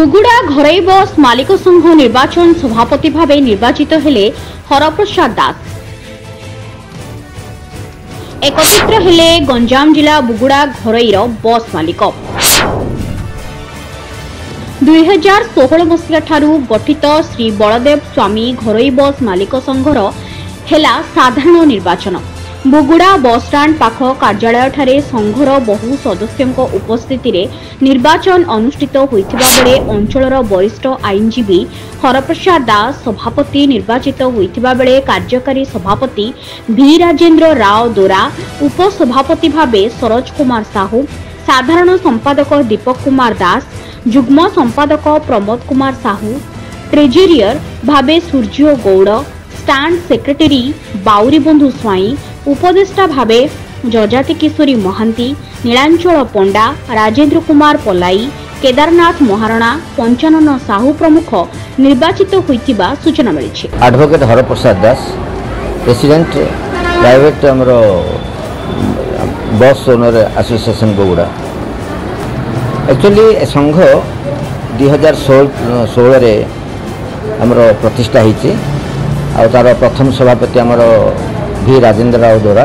बुगुड़ा घरोई बस मालिक संघ निर्वाचन सभापति भाव निर्वाचित हेले हरप्रसाद दास। एकत्रित हेले गंजाम जिला बुगुड़ा घरोईर बस मालिक। 2016 मसीहा ठारू गठित श्री बलदेव स्वामी घरोई बस मालिक संघर हेला साधारण निर्वाचन। बुगुड़ा बस स्टाण्ड पाख कार्यालय ठारे संघर बहु सदस्यों उपस्थिति रे निर्वाचन अनुष्ठित होइथिबा बेले अंचलर वरिष्ठ आईनजीवी हरप्रसाद दास सभापति निर्वाचित होइथिबा बेले कार्यकारी सभापति भी राजेंद्र राव दोरा, उपसभापति भावे सरोज कुमार साहू, साधारण संपादक दीपक कुमार दास, जुग्म संपादक प्रमोद कुमार साहू, ट्रेजेरियर भावे सूर्य गौड़, स्टाण्ड सेक्रेटरी बाउरी बंधु स्वाई, उपदेष्टा भावे जजाति किशोरी महांती, नीलांचल पंडा, राजेंद्र कुमार पलाई, केदारनाथ महाराणा, पंचानन साहू प्रमुख निर्वाचित होइतिबा सूचना मिली। एडवोकेट हरप्रसाद दास, प्रेसिडेंट प्राइवेट हमरो बस ओनर एसोसिएशन बगुड़ा। एक्चुअली संघ 2016 रे हमरो प्रतिष्ठा होईची आ तार प्रथम सभापति हमरो भी राजेंद्र राव द्वारा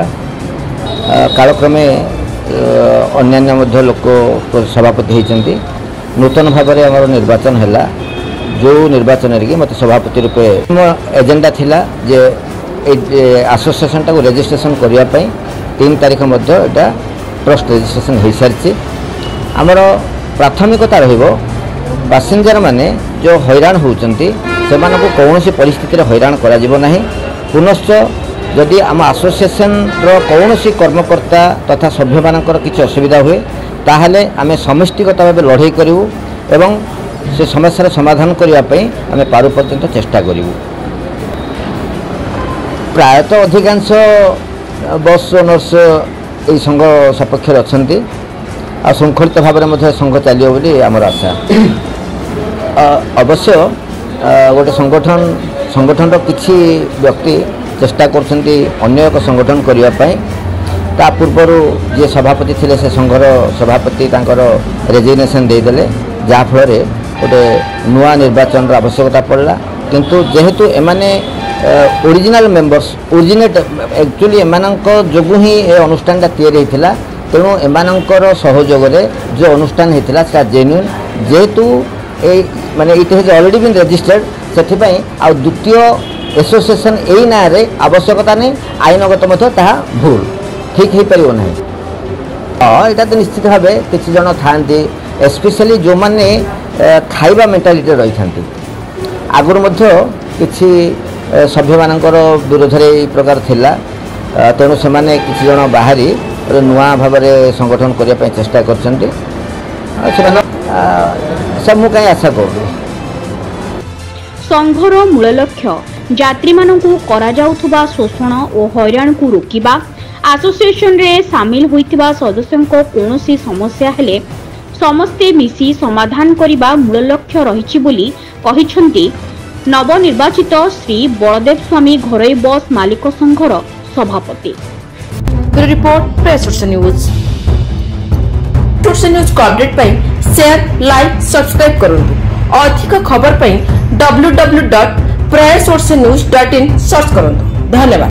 कालक्रमे अन्यान्य मध्य लोक सभापति होती नूतन भाव में आम निर्वाचन है जो निर्वाचन मत सभापति रूपे एजेंडा थिला जे एसोसिएशन टाक रेजिस्ट्रेशन करने 3 तारीख मध्य ट्रस्ट रेजिस्ट्रेशन हो सारी आमर प्राथमिकता रहिबो पैसेंजर माने जो हैरान होउचंती सेमान को कौन सी परिस्थिति हैरान करा जिवो नाही। पुनश्च जदि आम एसोसिएशन कौन सी कर्मकर्ता तथा सभ्य मानकर किसी असुविधा हुए ताहले आम समष्टिगत भाव लड़ाई करूँ एवं से समस्या समाधान करने आम पारु पर्यंत चेष्टा करूँ। प्रायतः अधिकांश बस ओनर्स ये संघ सपक्ष अच्छा आ शृंखलित भाव में संघ चलो बोली आमर आशा। अवश्य गोटे संगठन किसी व्यक्ति चेष्टा करछंती अन्य एक संगठन करने ता पूर्वर जे सभापति थिले से संघर सभापति तांकर रेजिग्नेशन देदेले जहाँफल गोटे नुआ निर्वाचन आवश्यकता पड़ला। किंतु जेहेतु एमाने ओरिजिनल मेंबर्स ओरिजिनेट एक्चुअली एमानक जोगु ही ए अनुष्ठान तैयारी होता तेणु एमानकर सहयोग जो अनुष्ठान होता सा जेन्युइन जेहेतु माने it has already been registered से आ द्वितीय एसोसिएशन यही ना आवश्यकता नहीं आईनगत भूल ठीक हो पार ना। हाँ यहाँ तो निश्चित भाव किसी जन था स्पेशली जो मैंने खाइबा मेंटालिटी रही था आगुरी किसी सभ्य मानकर विरोध में प्रकार थिला तेणु से किसी जन बाहरी नुआ भाव में संगठन करने चेष्टा कर सब मुझे कहीं आशा कर संघर मूल लक्ष्य यात्री मानकु करा जाउथुबा शोषण और हैरान को रोकिबा, एसोसिएशन रे सामिल होइतिबा सदस्यों को कोनोसी समस्या हेले समस्ते मिसी समाधान करिबा मूल लक्ष्य रहिछि बोली कहिछन्ति नवनिर्वाचित श्री बलदेव स्वामी घरोई बस मालिक संघर सभापति। रिपोर्ट प्रेस न्यूज को अपडेट पई शेयर लाइक सब्सक्राइब करंतु। अधिक खबर पई www.prayersourcenews.in सर्च करंतु। धन्यवाद।